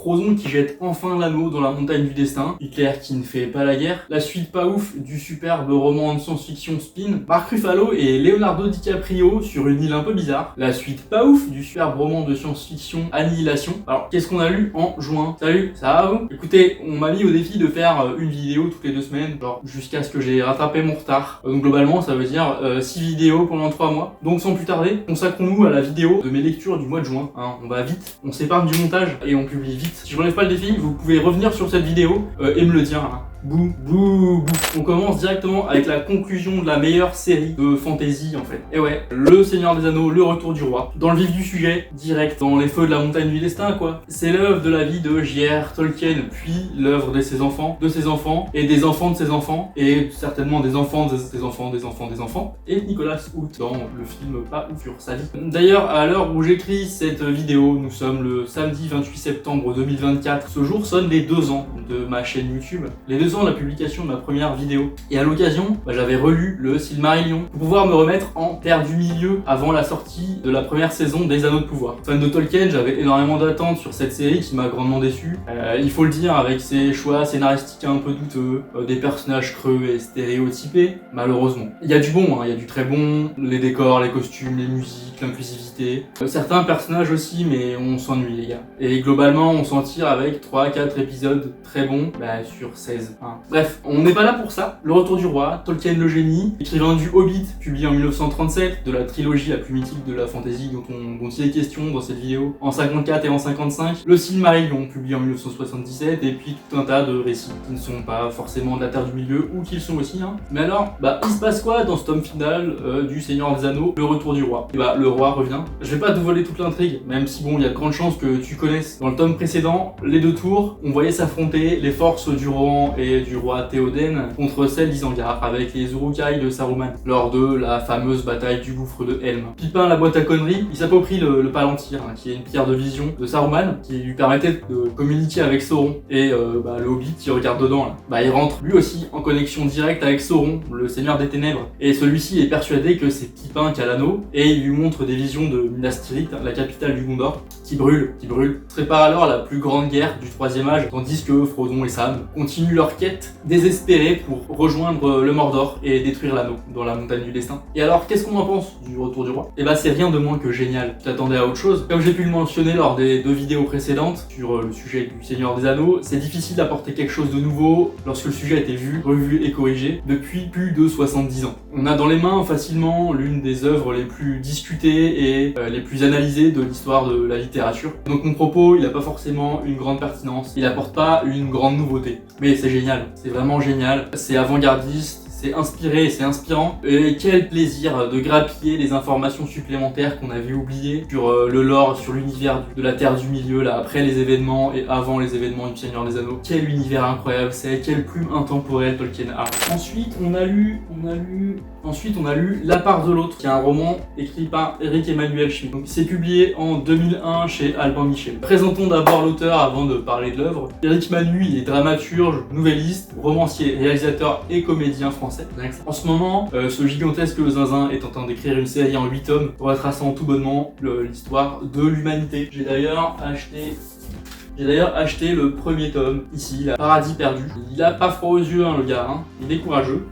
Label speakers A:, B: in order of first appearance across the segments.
A: Frodon qui jette enfin l'anneau dans la montagne du destin, Hitler qui ne fait pas la guerre, la suite pas ouf du superbe roman de science-fiction Spin, Mark Ruffalo et Leonardo DiCaprio sur une île un peu bizarre, la suite pas ouf du superbe roman de science-fiction Annihilation. Alors qu'est-ce qu'on a lu en juin? Salut, ça va vous? Écoutez, on m'a mis au défi de faire une vidéo toutes les 2 semaines, genre jusqu'à ce que j'ai rattrapé mon retard. Donc globalement ça veut dire 6 vidéos pendant 3 mois. Donc sans plus tarder, consacrons-nous à la vidéo de mes lectures du mois de juin. Hein, on va vite, on s'épargne du montage et on publie vite. Si je relève pas le défi, vous pouvez revenir sur cette vidéo et me le dire. Hein. Bouh, bouh, bouh. On commence directement avec la conclusion de la meilleure série de fantasy en fait. Et ouais, Le Seigneur des Anneaux, Le Retour du Roi. Dans le vif du sujet, direct dans les feux de la montagne du destin quoi. C'est l'œuvre de la vie de J.R. Tolkien, puis l'œuvre de ses enfants, et des enfants de ses enfants, et certainement des enfants de ses enfants, des enfants, et Nicolas Hoult dans le film Pas ouf sur sa vie. D'ailleurs, à l'heure où j'écris cette vidéo, nous sommes le samedi 28 septembre 2024. Ce jour sonne les 2 ans de ma chaîne YouTube. Les 2 ans de la publication de ma première vidéo. Et à l'occasion, j'avais relu le Silmarillion pour pouvoir me remettre en terre du milieu avant la sortie de la première saison des Anneaux de Pouvoir. Fan de Tolkien, j'avais énormément d'attentes sur cette série qui m'a grandement déçu. Il faut le dire, avec ses choix scénaristiques un peu douteux, des personnages creux et stéréotypés, malheureusement. Il y a du bon, il y a du très bon, les décors, les costumes, les musiques, l'inclusivité. Certains personnages aussi, mais on s'ennuie les gars. Et globalement, on s'en tire avec 3-4 épisodes très bons, sur 16. Hein. Bref, on n'est pas là pour ça. Le Retour du Roi, Tolkien le génie, écrivain du Hobbit, publié en 1937, de la trilogie la plus mythique de la fantasy dont il est question dans cette vidéo, en 54 et en 55, le Silmarillion, publié en 1977, et puis tout un tas de récits qui ne sont pas forcément de la Terre du Milieu, ou qui le sont aussi. Hein. Mais alors, il se passe quoi dans ce tome final du Seigneur des Anneaux, Le Retour du Roi? Et le roi revient. Je vais pas te voler toute l'intrigue, même si il y a de grandes chances que tu connaisses. Dans le tome précédent, les 2 tours, on voyait s'affronter les forces du Rohan et du roi Théoden contre celles d'Isengard avec les Uruk-hai de Saruman lors de la fameuse bataille du gouffre de Helm. Pipin, la boîte à conneries, il s'approprie le Palantir, qui est une pierre de vision de Saruman qui lui permettait de communiquer avec Sauron. Et le Hobbit qui regarde dedans là, il rentre lui aussi en connexion directe avec Sauron, le Seigneur des Ténèbres. Et celui-ci est persuadé que c'est Pipin qui a l'anneau et il lui montre des visions de Minas Tirith, la capitale du Gondor, qui brûle. Se prépare alors la plus grande guerre du 3e âge, tandis que Frodon et Sam continuent leur quête désespérée pour rejoindre le Mordor et détruire l'anneau dans la montagne du destin. Et alors, qu'est-ce qu'on en pense du Retour du Roi? C'est rien de moins que génial. Tu t'attendais à autre chose. Comme j'ai pu le mentionner lors des 2 vidéos précédentes sur le sujet du Seigneur des Anneaux, c'est difficile d'apporter quelque chose de nouveau lorsque le sujet a été vu, revu et corrigé depuis plus de 70 ans. On a dans les mains facilement l'une des œuvres les plus discutées et les plus analysées de l'histoire de la littérature. Donc mon propos, il n'a pas forcément une grande pertinence, il apporte pas une grande nouveauté. Mais c'est génial, c'est vraiment génial, c'est avant-gardiste, c'est inspiré et c'est inspirant. Et quel plaisir de grappiller les informations supplémentaires qu'on avait oubliées sur le lore, sur l'univers de la Terre du Milieu, là, après les événements et avant les événements du Seigneur des Anneaux. Quel univers incroyable c'est, quelle plume intemporelle Tolkien a. Ensuite, on a lu La part de l'autre, qui est un roman écrit par Eric Emmanuel Schmitt. Donc, c'est publié en 2001 chez Albin Michel. Présentons d'abord l'auteur avant de parler de l'œuvre. Eric Manu, il est dramaturge, nouvelliste, romancier, réalisateur et comédien français. En ce moment, ce gigantesque zinzin est en train d'écrire une série en 8 tomes retraçant tout bonnement l'histoire de l'humanité. J'ai d'ailleurs acheté le premier tome, ici, là, Paradis perdu. Il a pas froid aux yeux, le gars, il est courageux.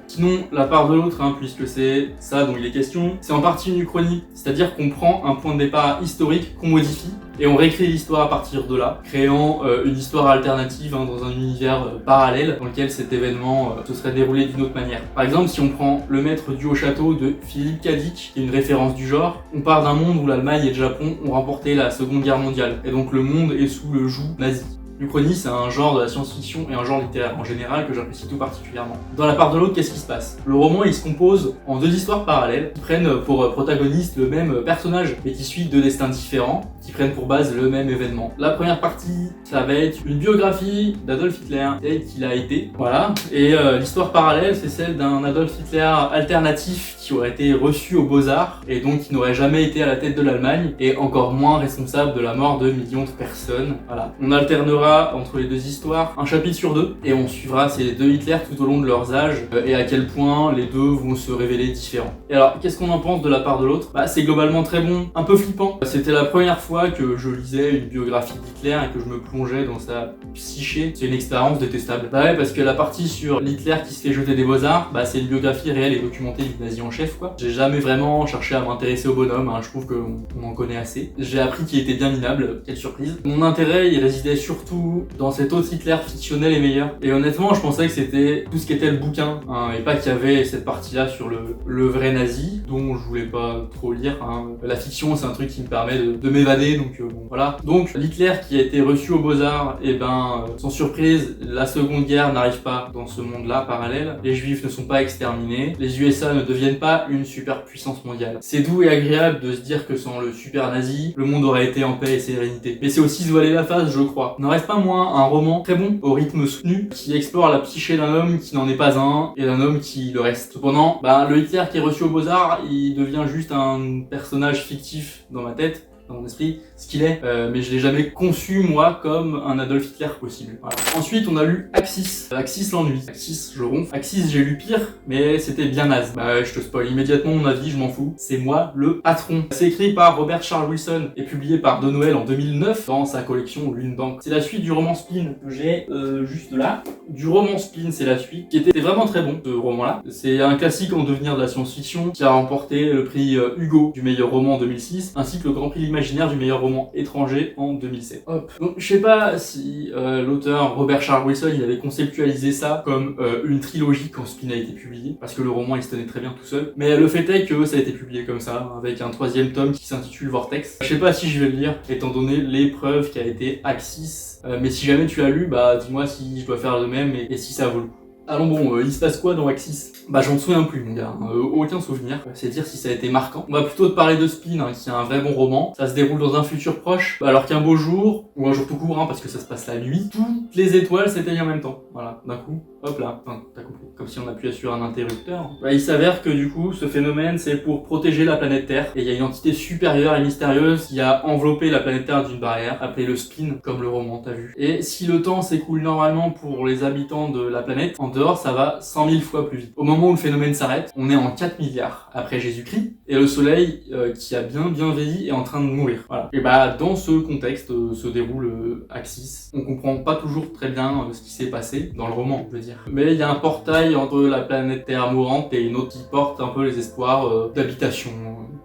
A: Sinon, La part de l'autre, puisque c'est ça dont il est question, c'est en partie une uchronie, c'est-à-dire qu'on prend un point de départ historique qu'on modifie, et on réécrit l'histoire à partir de là, créant une histoire alternative dans un univers parallèle dans lequel cet événement se serait déroulé d'une autre manière. Par exemple, si on prend Le Maître du Haut Château de Philippe Cadic, qui est une référence du genre, on part d'un monde où l'Allemagne et le Japon ont remporté la Seconde Guerre mondiale, et donc le monde est sous le joug nazi. L'Uchronie, c'est un genre de la science-fiction et un genre littéraire en général que j'apprécie tout particulièrement. Dans La part de l'autre, qu'est-ce qui se passe? Le roman, il se compose en 2 histoires parallèles qui prennent pour protagoniste le même personnage mais qui suivent 2 destins différents, qui prennent pour base le même événement. La première partie, ça va être une biographie d'Adolf Hitler, tel qu'il a été, voilà. Et l'histoire parallèle, c'est celle d'un Adolf Hitler alternatif qui aurait été reçu aux Beaux-Arts et donc qui n'aurait jamais été à la tête de l'Allemagne et encore moins responsable de la mort de millions de personnes. Voilà. On alternera suivra entre les deux histoires un chapitre sur deux et on suivra ces deux Hitler tout au long de leurs âges et à quel point les deux vont se révéler différents. Et alors, qu'est-ce qu'on en pense de la part de l'autre? Bah, c'est globalement très bon, un peu flippant. C'était la première fois que je lisais une biographie d'Hitler et que je me plongeais dans sa psyché. C'est une expérience détestable. Bah ouais, parce que la partie sur l'Hitler qui se fait jeter des beaux-arts, bah c'est une biographie réelle et documentée du nazi en chef, quoi. J'ai jamais vraiment cherché à m'intéresser au bonhomme, hein. Je trouve qu'on en connaît assez. J'ai appris qu'il était bien minable, quelle surprise. Mon intérêt, il résidait surtout dans cet autre Hitler fictionnel et meilleur. Et honnêtement, je pensais que c'était tout ce qu'était le bouquin, hein, et pas qu'il y avait cette partie-là sur le vrai nazi, dont je voulais pas trop lire, hein. La fiction, c'est un truc qui me permet de m'évader, donc bon, voilà. Donc, l'Hitler qui a été reçu aux Beaux-Arts, et ben, sans surprise, la Seconde Guerre n'arrive pas dans ce monde-là parallèle. Les Juifs ne sont pas exterminés, les USA ne deviennent pas une superpuissance mondiale. C'est doux et agréable de se dire que sans le super nazi, le monde aurait été en paix et sérénité. Mais c'est aussi se voiler la face, je crois. N'en reste pas moins un roman très bon, au rythme soutenu, qui explore la psyché d'un homme qui n'en est pas un, et d'un homme qui le reste. Cependant, le Hitler qui est reçu aux Beaux-Arts, il devient juste un personnage fictif dans ma tête, dans mon esprit, ce qu'il est, mais je l'ai jamais conçu, moi, comme un Adolf Hitler possible. Voilà. Ensuite, on a lu Axis. Axis l'ennui. Axis, je ronfle. Axis, j'ai lu pire, mais c'était bien naze. Je te spoil immédiatement mon avis, je m'en fous. C'est moi, le patron. C'est écrit par Robert Charles Wilson et publié par De Noël en 2009 dans sa collection Lune d'encre. C'est la suite du roman Spin que j'ai juste là. Du roman Spin, c'est la suite, qui était vraiment très bon, ce roman-là. C'est un classique en devenir de la science-fiction, qui a remporté le prix Hugo du meilleur roman en 2006, ainsi que le Grand Prix imaginaire du meilleur roman étranger en 2007. Hop. Donc je sais pas si l'auteur Robert Charles Wilson il avait conceptualisé ça comme une trilogie quand Spin a été publié, parce que le roman il se tenait très bien tout seul, mais le fait est que ça a été publié comme ça, avec un troisième tome qui s'intitule Vortex. Je sais pas si je vais le lire, étant donné l'épreuve qui a été Axis, mais si jamais tu l'as lu, dis-moi si je dois faire le même et si ça vaut le coup. Allons bon, il se passe quoi dans Axis? J'en me souviens plus mon gars, aucun souvenir, c'est dire si ça a été marquant. On va plutôt te parler de Spin, qui est un vrai bon roman. Ça se déroule dans un futur proche, alors qu'un beau jour, ou un jour tout court, parce que ça se passe la nuit, toutes les étoiles s'éteignent en même temps. Voilà, d'un coup, hop là, t'as compris, comme si on appuyait sur un interrupteur. Il s'avère que du coup, ce phénomène, c'est pour protéger la planète Terre, et il y a une entité supérieure et mystérieuse qui a enveloppé la planète Terre d'une barrière, appelée le Spin, comme le roman, t'as vu. Et si le temps s'écoule normalement pour les habitants de la planète, en dehors, ça va 100 000 fois plus vite. Au moment où le phénomène s'arrête, on est en 4 milliards après Jésus-Christ, et le soleil, qui a bien vieilli, est en train de mourir. Voilà. Et dans ce contexte se déroule Axis. On comprend pas toujours très bien ce qui s'est passé, dans le roman, je veux dire. Mais il y a un portail entre la planète Terre mourante et une autre qui porte un peu les espoirs d'habitation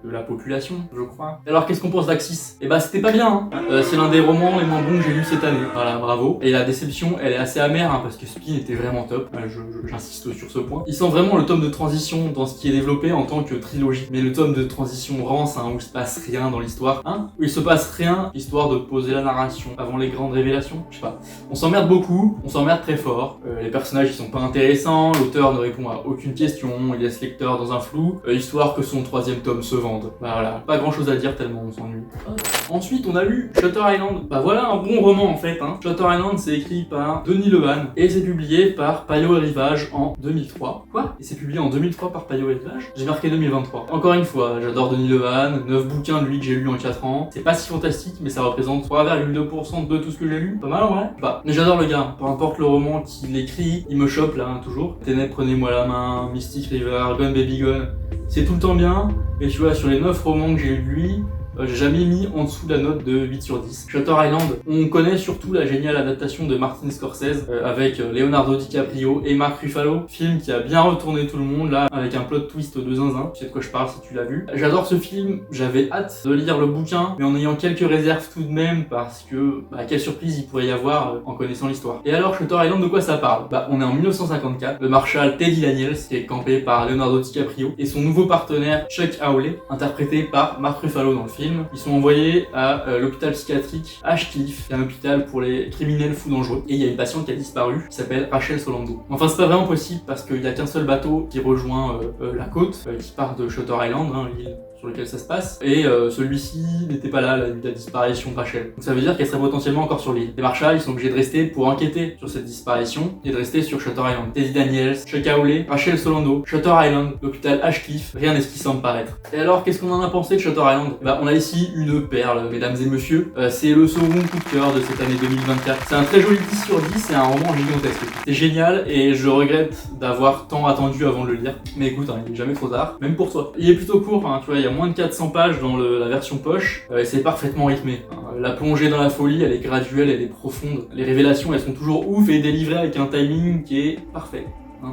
A: de la population, je crois. Alors qu'est-ce qu'on pense d'Axis? C'était pas bien, c'est l'un des romans les moins bons que j'ai lu cette année. Voilà, bravo. Et la déception, elle est assez amère, parce que Spin était vraiment top. J'insiste sur ce point. Il sent vraiment le tome de transition dans ce qui est développé en tant que trilogie. Mais le tome de transition rance, où il se passe rien dans l'histoire, où il se passe rien, histoire de poser la narration avant les grandes révélations. Je sais pas. On s'emmerde beaucoup, on s'emmerde très fort. Les personnages ils sont pas intéressants, l'auteur ne répond à aucune question, il laisse le lecteur dans un flou, histoire que son troisième tome se vende. Voilà, pas grand chose à dire tellement on s'ennuie. Ensuite on a lu Shutter Island. Voilà un bon roman en fait. Shutter Island c'est écrit par Denis Lehane et c'est publié par Payot et Rivage en 2003. Quoi? Et c'est publié en 2003 par Payot et Rivage? J'ai marqué 2023. Encore une fois, j'adore Denis Lehane, 9 bouquins de lui que j'ai lu en 4 ans. C'est pas si fantastique mais ça représente 3,2% de tout ce que j'ai lu. Pas mal en vrai? Mais j'adore le gars, peu importe le roman qu'il écrit, il me chope là, toujours. Ténèbres, prenez-moi la main, Mystic River, Gone Baby Gone, c'est tout le temps bien. Et tu vois, sur les 9 romans que j'ai eu de lui, j'ai jamais mis en dessous de la note de 8 sur 10. Shutter Island, on connaît surtout la géniale adaptation de Martin Scorsese avec Leonardo DiCaprio et Mark Ruffalo, film qui a bien retourné tout le monde là, avec un plot twist de zinzin. Tu sais de quoi je parle si tu l'as vu. J'adore ce film, j'avais hâte de lire le bouquin, mais en ayant quelques réserves tout de même parce que quelle surprise il pourrait y avoir en connaissant l'histoire. Et alors Shutter Island, de quoi ça parle? On est en 1954, le marshal Teddy Daniels qui est campé par Leonardo DiCaprio et son nouveau partenaire Chuck Howley, interprété par Mark Ruffalo dans le film. Ils sont envoyés à l'hôpital psychiatrique Ashcliffe, qui est un hôpital pour les criminels fous dangereux. Et il y a une patiente qui a disparu, qui s'appelle Rachel Solando. Enfin, c'est pas vraiment possible parce qu'il y a qu'un seul bateau qui rejoint la côte, qui part de Shutter Island, l'île sur lequel ça se passe, et celui-ci n'était pas là la nuit de la disparition de Rachel. Donc ça veut dire qu'elle serait potentiellement encore sur l'île. Les Marshall, ils sont obligés de rester pour enquêter sur cette disparition et de rester sur Shutter Island. Teddy Daniels, Chuck Howley, Rachel Solando, Shutter Island, l'hôpital Ashcliffe, rien n'est ce qui semble paraître. Et alors, qu'est-ce qu'on en a pensé de Shutter Island? Bah, on a ici une perle, mesdames et messieurs. C'est le second coup de cœur de cette année 2024. C'est un très joli 10 sur 10, c'est un roman gigantesque. C'est génial et je regrette d'avoir tant attendu avant de le lire. Mais écoute, hein, il est jamais trop tard, même pour toi. Il est plutôt court, hein, tu vois, il y a moins de 400 pages dans la version poche, et c'est parfaitement rythmé. Hein. La plongée dans la folie, elle est graduelle, elle est profonde. Les révélations, elles sont toujours ouf et délivrées avec un timing qui est parfait.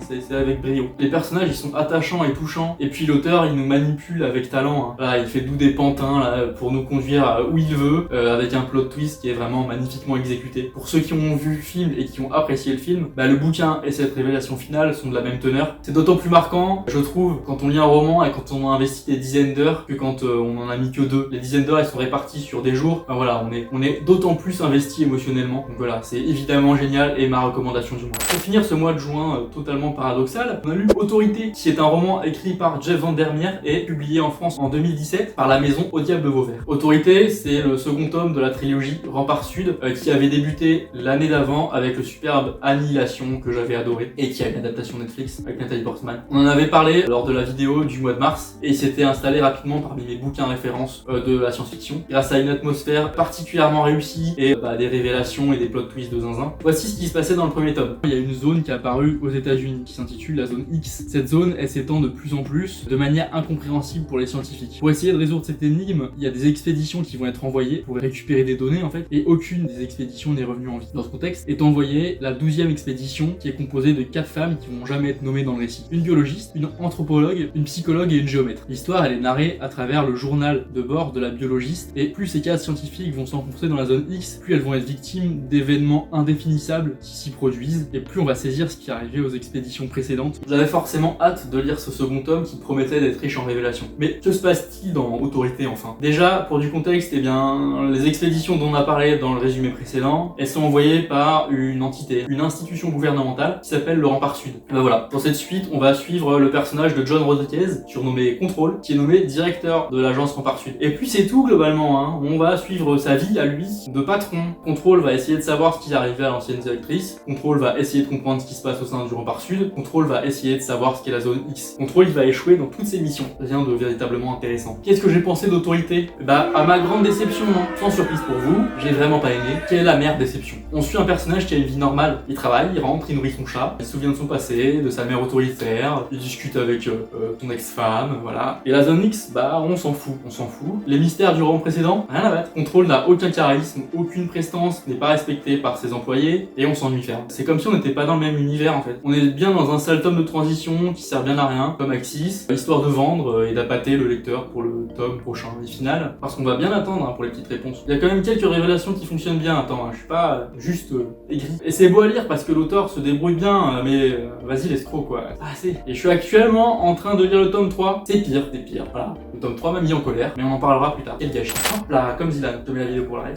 A: C'est avec brio. Les personnages, ils sont attachants et touchants. Et puis l'auteur, il nous manipule avec talent. Hein. Voilà, il fait d'où des pantins là, pour nous conduire où il veut, avec un plot twist qui est vraiment magnifiquement exécuté. Pour ceux qui ont vu le film et qui ont apprécié le film, bah, le bouquin et cette révélation finale sont de la même teneur. C'est d'autant plus marquant, je trouve, quand on lit un roman et quand on a investi des dizaines d'heures que quand on en a mis que 2. Les dizaines d'heures, elles sont réparties sur des jours. Enfin, voilà, on est d'autant plus investi émotionnellement. Donc voilà, c'est évidemment génial et ma recommandation du mois. Pour finir ce mois de juin totalement paradoxal, on a lu Autorité, qui est un roman écrit par Jeff Vandermeer et publié en France en 2017 par la maison Au Diable Vauvert. Autorité, c'est le second tome de la trilogie Rempart Sud, qui avait débuté l'année d'avant avec le superbe Annihilation que j'avais adoré et qui a une adaptation Netflix avec Nathalie Portman. On en avait parlé lors de la vidéo du mois de mars et il s'était installé rapidement parmi mes bouquins références de la science-fiction grâce à une atmosphère particulièrement réussie et des révélations et des plot twists de zinzin. Voici ce qui se passait dans le premier tome. Il y a une zone qui est apparue aux États-Unis qui s'intitule la zone X. Cette zone, elle s'étend de plus en plus de manière incompréhensible pour les scientifiques. Pour essayer de résoudre cette énigme, il y a des expéditions qui vont être envoyées pour récupérer des données en fait, et aucune des expéditions n'est revenue en vie. Dans ce contexte est envoyée la 12e expédition qui est composée de 4 femmes qui vont jamais être nommées dans le récit. Une biologiste, une anthropologue, une psychologue et une géomètre. L'histoire, elle est narrée à travers le journal de bord de la biologiste, et plus ces cas scientifiques vont s'enfoncer dans la zone X, plus elles vont être victimes d'événements indéfinissables qui s'y produisent, et plus on va saisir ce qui est arrivé aux expéditions précédentes. J'avais forcément hâte de lire ce second tome qui promettait d'être riche en révélations. Mais que se passe-t-il dans Autorité enfin? Déjà, pour du contexte, eh bien, les expéditions dont on a parlé dans le résumé précédent, elles sont envoyées par une entité, une institution gouvernementale qui s'appelle le Rempart Sud. Et ben voilà, dans cette suite, on va suivre le personnage de John Rodriguez, surnommé Control, qui est nommé directeur de l'agence Rempart Sud. Et puis c'est tout globalement, hein. On va suivre sa vie à lui de patron. Control va essayer de savoir ce qui est arrivé à l'ancienne directrice. Control va essayer de comprendre ce qui se passe au sein du Rempart Sud. Control va essayer de savoir ce qu'est la zone X. Control, il va échouer dans toutes ses missions. Rien de véritablement intéressant. Qu'est-ce que j'ai pensé d'Autorité? Bah, à ma grande déception, hein, sans surprise pour vous, j'ai vraiment pas aimé. Quelle est la mère déception? On suit un personnage qui a une vie normale. Il travaille, il rentre, il nourrit son chat, il se souvient de son passé, de sa mère autoritaire, il discute avec son ex-femme, voilà. Et la zone X, bah, on s'en fout. On s'en fout. Les mystères du roman précédent, rien à battre. Control n'a aucun charisme, aucune prestance, n'est pas respecté par ses employés, et on s'ennuie ferme. C'est comme si on n'était pas dans le même univers, en fait. On est bien dans un sale tome de transition qui sert bien à rien, comme Axis, histoire de vendre et d'appâter le lecteur pour le tome prochain et final, parce qu'on va bien attendre hein, pour les petites réponses. Il y a quand même quelques révélations qui fonctionnent bien, attends, hein, je suis pas juste aigri. Et c'est beau à lire parce que l'auteur se débrouille bien, mais vas-y l'escroc quoi. Ah c'est. Et je suis actuellement en train de lire le tome 3, c'est pire, voilà. Le tome 3 m'a mis en colère, mais on en parlera plus tard. Quel gâchis. Hop là, comme Zilan, je te mets la vidéo pour l'arrêt.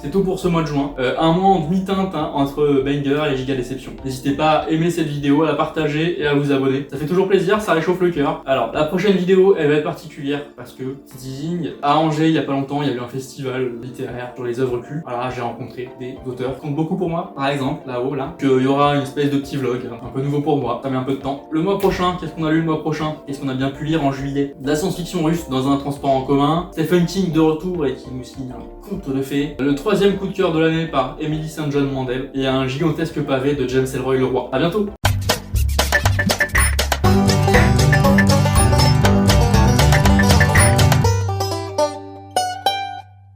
A: C'est tout pour ce mois de juin. Un mois en demi-teinte hein, entre Banger et Giga Déception. N'hésitez pas à aimer cette vidéo, à la partager et à vous abonner. Ça fait toujours plaisir, ça réchauffe le cœur. Alors, la prochaine vidéo, elle va être particulière parce que, teasing, à Angers, il y a pas longtemps, il y a eu un festival littéraire sur les œuvres culs. Voilà, j'ai rencontré des auteurs qui comptent beaucoup pour moi. Par exemple, là-haut, là, qu'il y aura une espèce de petit vlog, un peu nouveau pour moi. Ça met un peu de temps. Le mois prochain, qu'est-ce qu'on a lu le mois prochain? Qu'est-ce qu'on a bien pu lire en juillet? De la science-fiction russe dans un transport en commun. Stephen King de retour et qui nous signe un conte de fées. Le troisième coup de cœur de l'année par Emily St. John Mandel et un gigantesque pavé de James Ellroy Leroy. À bientôt!